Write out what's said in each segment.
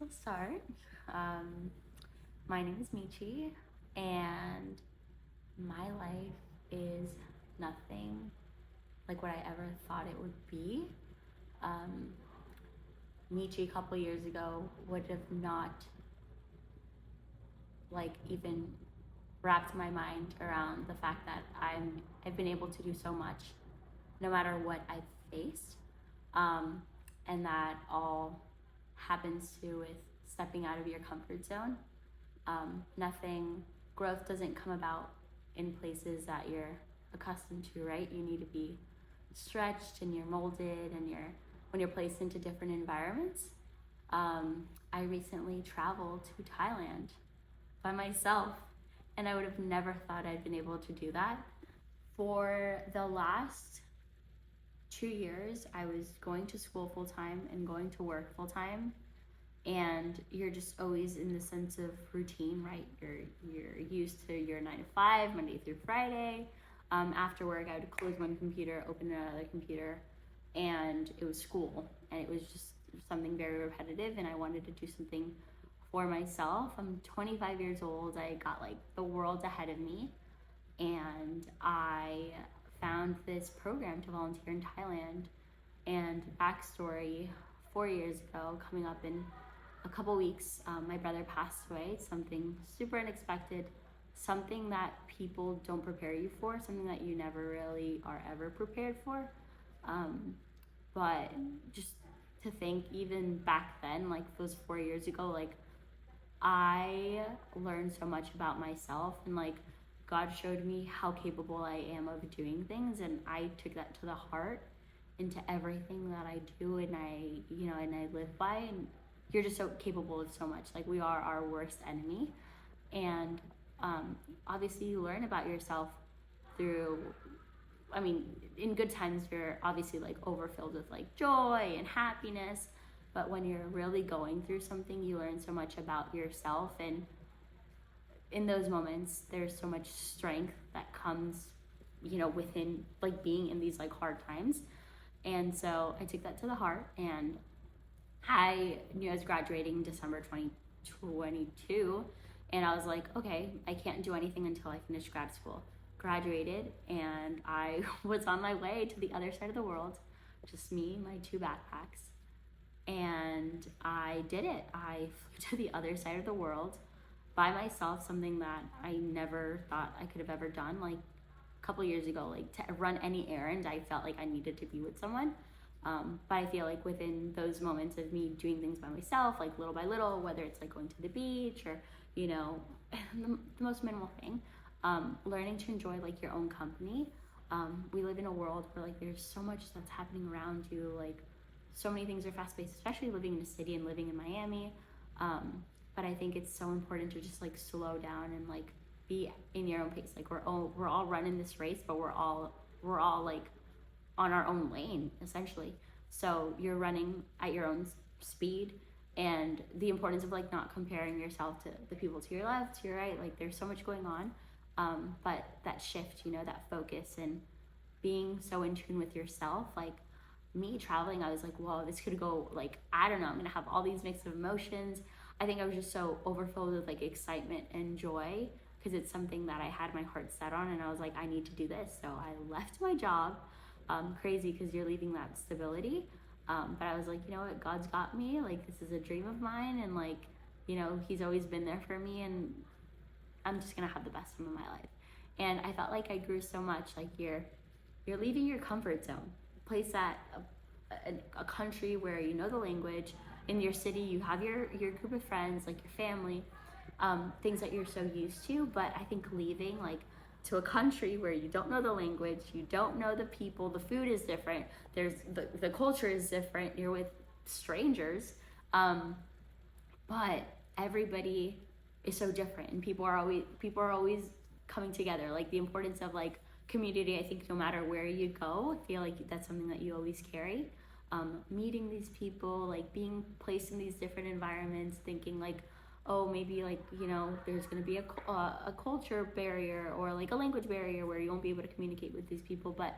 I'll start. Um, my name is Michi, and my life is nothing like what I ever thought it would be. Um, Michi a couple years ago would have not even wrapped my mind around the fact that I've been able to do so much, no matter what I've faced, um, and that all happens to with stepping out of your comfort zone. Nothing, growth doesn't come about in places that you're accustomed to, right? You need to be stretched and you're molded and when you're placed into different environments. I recently traveled to Thailand by myself, and I would have never thought I'd been able to do that. For the last 2 years, I was going to school full time and going to work full time, and you're just always in the sense of routine, right? You're used to your 9 to 5, Monday through Friday. After work, I would close one computer, open another computer, and it was school, and it was just something very repetitive. And I wanted to do something for myself. I'm 25 years old. I got the world ahead of me, and I found this program to volunteer in Thailand. And backstory: 4 years ago, coming up in a couple weeks, my brother passed away. Something super unexpected, something that people don't prepare you for, something that you never really are ever prepared for. But just to think, even back then, those 4 years ago, I learned so much about myself, and God showed me how capable I am of doing things, and I took that to the heart into everything that I do, and I live by. And you're just so capable of so much. We are our worst enemy. And obviously you learn about yourself through, in good times you're obviously overfilled with joy and happiness, but when you're really going through something, you learn so much about yourself. And in those moments, there's so much strength that comes within being in these hard times. And so I took that to the heart, and I knew I was graduating December 2022, and I was like, okay, I can't do anything until I finish grad school. Graduated, and I was on my way to the other side of the world, just me, my 2 backpacks, and I did it. I flew to the other side of the world by myself, something that I never thought I could have ever done. A couple years ago, to run any errand, I felt like I needed to be with someone. But I feel within those moments of me doing things by myself, little by little, whether it's going to the beach or, the most minimal thing, learning to enjoy your own company. We live in a world where there's so much that's happening around you. So many things are fast paced, especially living in a city and living in Miami. But I think it's so important to just slow down and be in your own pace. We're all running this race, but we're all on our own lane, essentially. So you're running at your own speed, and the importance of not comparing yourself to the people to your left, to your right. There's so much going on, but that shift, that focus and being so in tune with yourself. Me traveling, I was whoa, this could go I don't know, I'm gonna have all these mixed emotions. I think I was just so overfilled with excitement and joy, because it's something that I had my heart set on, and I was I need to do this. So I left my job. Crazy, because you're leaving that stability. But I was you know what, God's got me. This is a dream of mine, and He's always been there for me, and I'm just gonna have the best time of my life. And I felt I grew so much. You're leaving your comfort zone, place that a country where you know the language. In your city, you have your group of friends, your family, things that you're so used to. But I think leaving to a country where you don't know the language, you don't know the people, the food is different, there's the culture is different, you're with strangers, but everybody is so different, and people are always coming together. The importance of community, I think no matter where you go, I feel that's something that you always carry. Meeting these people, being placed in these different environments, thinking oh, maybe there's going to be a culture barrier or a language barrier where you won't be able to communicate with these people, but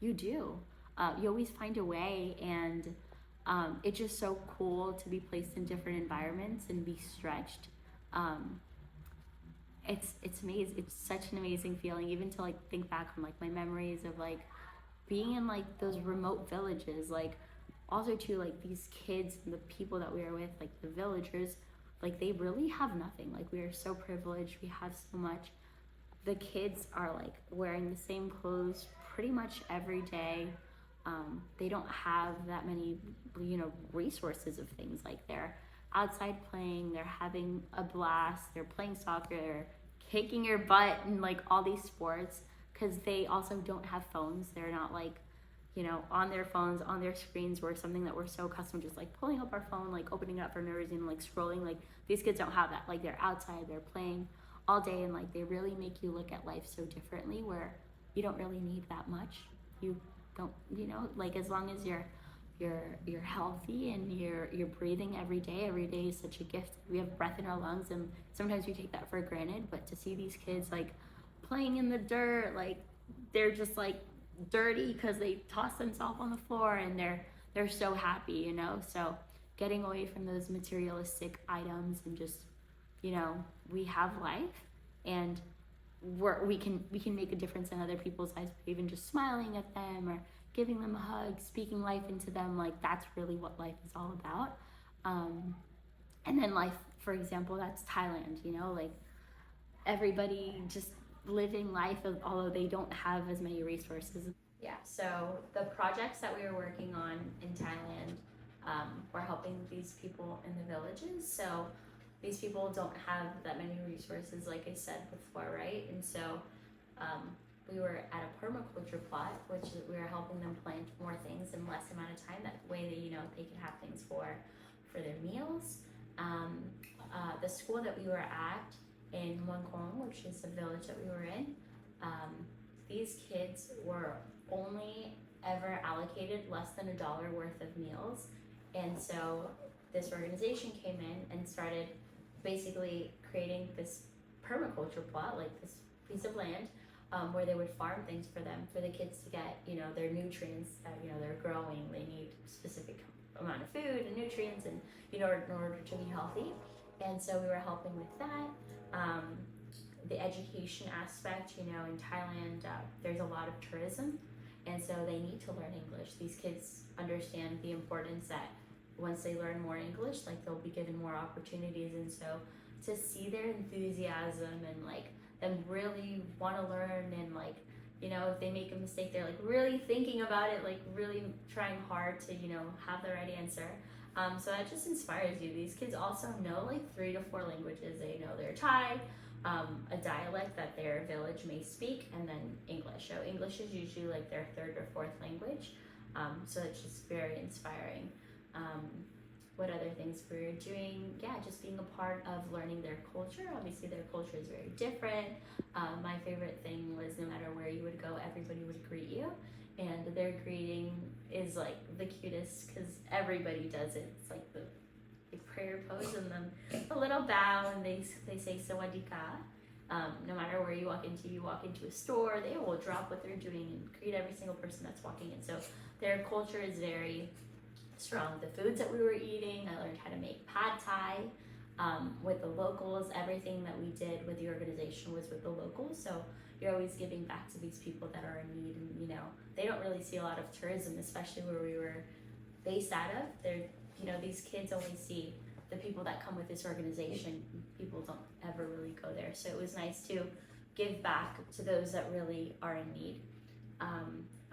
you do. You always find a way. And It's just so cool to be placed in different environments and be stretched. Um, it's amazing. It's such an amazing feeling, even to like think back on like my memories of like being in like those remote villages, like also too like these kids and the people that we are with, like the villagers, like they really have nothing. Like we are so privileged, we have so much. The kids are like wearing the same clothes pretty much every day. They don't have that many, resources of things. Like they're outside playing, they're having a blast, they're playing soccer, they're kicking your butt and like all these sports because they also don't have phones. They're not like, on their phones, on their screens, where something that we're so accustomed to just like pulling up our phone, like opening it up for no reason, like scrolling. Like these kids don't have that. Like they're outside, they're playing all day, and like they really make you look at life so differently, where you don't really need that much. You don't, like as long as you're healthy and you're breathing every day. Every day is such a gift. We have breath in our lungs, and sometimes we take that for granted. But to see these kids like playing in the dirt, like they're just like dirty because they toss themselves on the floor, and they're so happy, So getting away from those materialistic items and just, we have life, and we can make a difference in other people's lives, even just smiling at them or giving them a hug, speaking life into them. Like that's really what life is all about. And then life, for example, that's Thailand. Like everybody just living life, although they don't have as many resources. Yeah, so the projects that we were working on in Thailand were helping these people in the villages. So these people don't have that many resources, like I said before, right? And so um, we were at a permaculture plot, which we were helping them plant more things in less amount of time. That way, they could have things for their meals. Um, the school that we were at in Muangkong, which is the village that we were in, these kids were only ever allocated less than $1 worth of meals, and so this organization came in and started basically creating this permaculture plot, like this piece of land, where they would farm things for them, for the kids to get, their nutrients that, they're growing. They need specific amount of food and nutrients, and, in order to be healthy. And so we were helping with that. The education aspect, in Thailand, there's a lot of tourism, and so they need to learn English. These kids understand the importance that once they learn more English, like they'll be given more opportunities. And so to see their enthusiasm and like them really want to learn, and like, if they make a mistake, they're like really thinking about it, like really trying hard to, have the right answer. So that just inspires you. These kids also know like 3 to 4 languages. They know their Thai, a dialect that their village may speak, and then English. So English is usually like their 3rd or 4th language. So it's just very inspiring. What other things we're doing? Yeah, just being a part of learning their culture. Obviously, their culture is very different. My favorite thing was no matter where you would go, everybody would greet you, and their greeting is like the cutest because everybody does it. It's like the prayer pose, and then a little bow, and they say sawadika. No matter where you walk into a store, they will drop what they're doing and greet every single person that's walking in. So their culture is very strong. The foods that we were eating, I learned how to make pad thai with the locals. Everything that we did with the organization was with the locals. So you're always giving back to these people that are in need, and they don't really see a lot of tourism, especially where we were based out of. They're, these kids only see the people that come with this organization. People don't ever really go there. So it was nice to give back to those that really are in need.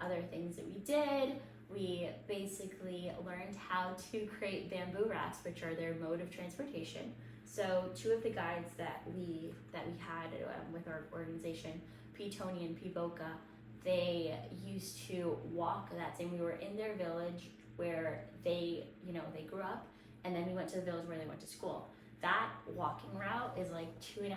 Other things that we did, we basically learned how to create bamboo rafts, which are their mode of transportation. So 2 of the guides that we had with our organization, P. Tony and P. Boca, they used to walk that same. We were in their village where they grew up, and then we went to the village where they went to school. That walking route is like 2.5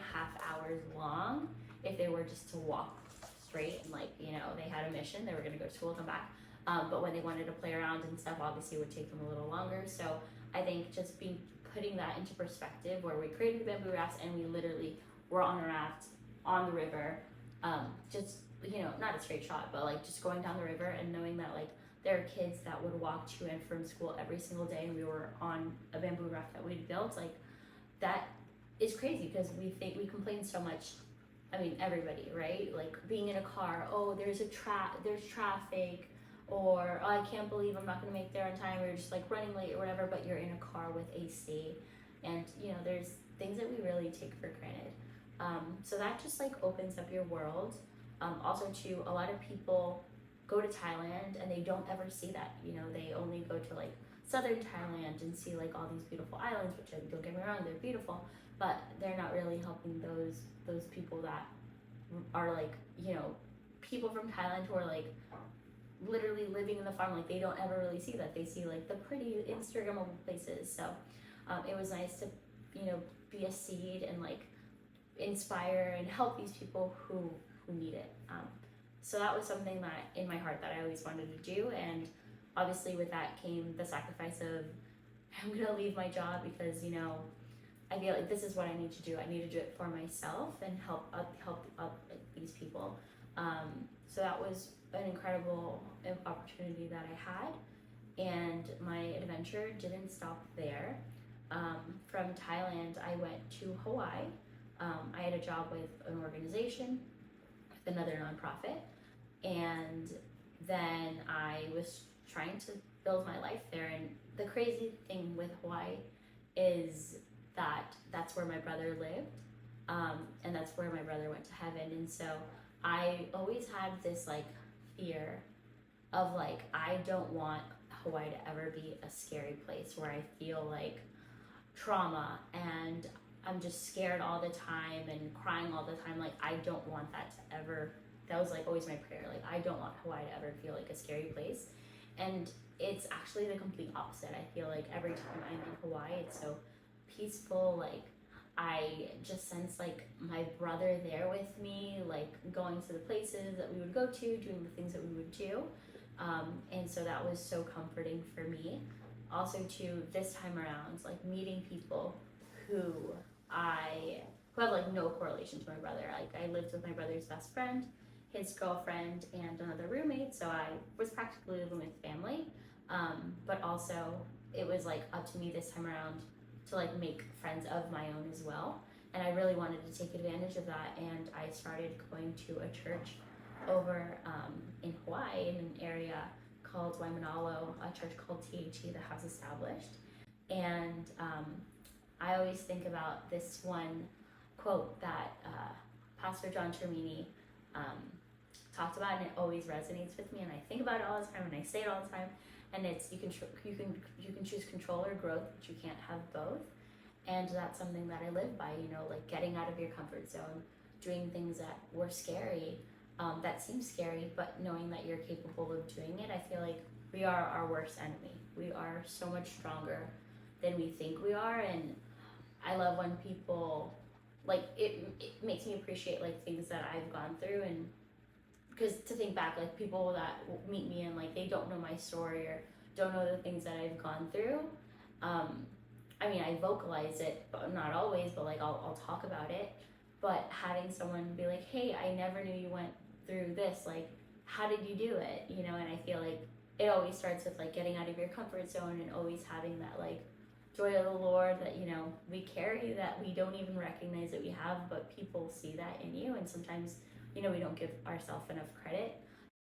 hours long if they were just to walk straight, and like, they had a mission, they were going to go to school and come back. But when they wanted to play around and stuff, obviously it would take them a little longer. So I think just putting that into perspective, where we created the bamboo rafts and we literally were on a raft on the river, just, not a straight shot, but like just going down the river, and knowing that like there are kids that would walk to and from school every single day, and we were on a bamboo raft that we'd built. Like, that is crazy because we complain so much. I mean, everybody, right? Like being in a car, oh, there's traffic, or oh, I can't believe I'm not gonna make there on time, or you're just like running late or whatever. But you're in a car with AC, and there's things that we really take for granted. So that just like opens up your world. Also, too, a lot of people go to Thailand and they don't ever see that. They only go to like southern Thailand and see like all these beautiful islands, which, don't get me wrong, they're beautiful, but they're not really helping those people that are like, people from Thailand who are like literally living in the farm. Like, they don't ever really see that. They see like the pretty Instagrammable places. So it was nice to be a seed and like inspire and help these people who need it. So that was something that in my heart that I always wanted to do. And obviously with that came the sacrifice of, I'm gonna leave my job because I feel like this is what I need to do. I need to do it for myself and help these people. So that was an incredible opportunity that I had, and my adventure didn't stop there. From Thailand, I went to Hawaii. I had a job with an organization, with another nonprofit, and then I was trying to build my life there. And the crazy thing with Hawaii is that that's where my brother lived, and that's where my brother went to heaven. And so I always had this like fear of like, I don't want Hawaii to ever be a scary place where I feel like trauma and I'm just scared all the time and crying all the time. Like, I don't want that to ever, that was like always my prayer. Like, I don't want Hawaii to ever feel like a scary place. And it's actually the complete opposite. I feel like every time I'm in Hawaii, it's so peaceful. Like, I just sense like my brother there with me, like going to the places that we would go to, doing the things that we would do. And so that was so comforting for me. Also, too, this time around, like meeting people who have like no correlation to my brother. Like, I lived with my brother's best friend, his girlfriend, and another roommate, so I was practically living with family. But also, it was like up to me this time around to like make friends of my own as well. And I really wanted to take advantage of that, and I started going to a church over in Hawaii, in an area called Waimanalo, a church called THE, the House Established. And I always think about this one quote that Pastor John Termini talked about, and it always resonates with me, and I think about it all the time, and I say it all the time. And it's, you can choose control or growth, but you can't have both. And that's something that I live by, like getting out of your comfort zone, doing things that were scary, that seem scary, but knowing that you're capable of doing it. I feel like we are our worst enemy. We are so much stronger than we think we are. And I love when people, like, it makes me appreciate like things that I've gone through. And because to think back, like people that meet me and like they don't know my story or don't know the things that I've gone through. I mean, I vocalize it, but not always, but like I'll talk about it. But having someone be like, hey, I never knew you went through this. Like, how did you do it? And I feel like it always starts with like getting out of your comfort zone and always having that like joy of the Lord that, we carry, that we don't even recognize that we have, but people see that in you. And sometimes, we don't give ourselves enough credit.